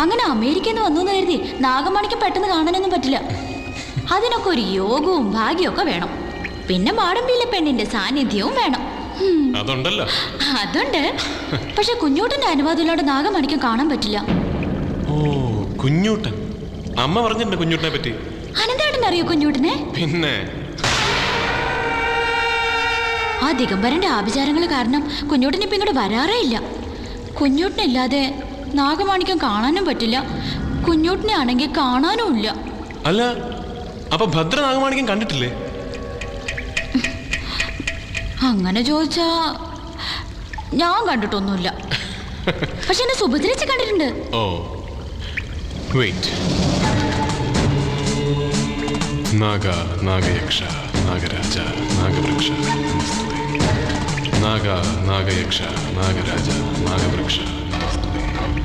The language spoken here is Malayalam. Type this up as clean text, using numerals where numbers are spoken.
അങ്ങനെ അമേരിക്കയിൽ നിന്ന് വന്നു കരുതി നാഗമണിക്ക് പെട്ടെന്ന് കാണാനൊന്നും പറ്റില്ല. അതിനൊക്കെ ഒരു യോഗവും ഭാഗ്യവും ഒക്കെ വേണം. പിന്നെ മാടമ്പിയിലെ പെണ്ണിന്റെ സാന്നിധ്യവും വേണം. അതുണ്ട്. പക്ഷെ കുഞ്ഞൂട്ടന്റെ അനുവാദമില്ലാണ്ട് നാഗമണിക്കും കാണാൻ പറ്റില്ല. ഓ, കുഞ്ഞൂട്ടൻ. അമ്മ പറഞ്ഞിട്ടുണ്ട് കുഞ്ഞൂട്ടനെ പറ്റി. അനന്തേട്ടൻ അറിയോ കുഞ്ഞൂട്ടനെ? പിന്നെ ആ ദിഗംബരന്റെ ആഭിചാരങ്ങൾ കാരണം കുഞ്ഞൂട്ടൻ ഇപ്പൊ ഇങ്ങോട്ട് വരാറേ ഇല്ല. കുഞ്ഞൂട്ടനില്ലാതെ നാഗമാണിക്കം കാണാനും പറ്റില്ല. കുഞ്ഞൂട്ടനെ ആണെങ്കിൽ കാണാനും ഇല്ല. അല്ല, അപ്പൊ ഭദ്ര നാഗമാണിക്കം കണ്ടിട്ടില്ലേ? അങ്ങനെ ചോദിച്ചാ ഞാൻ കണ്ടിട്ടൊന്നുമില്ല. പക്ഷെ എന്നെ സുഭദ്രച്ച് കണ്ടിട്ടുണ്ട്. ഓ, വെയിറ്റ്. നാഗ, നാഗയക്ഷ, നാഗരാജ, നാഗവൃക്ഷ, നാഗ, നാഗയക്ഷ, നാഗരാജ, നാഗവൃക്ഷ.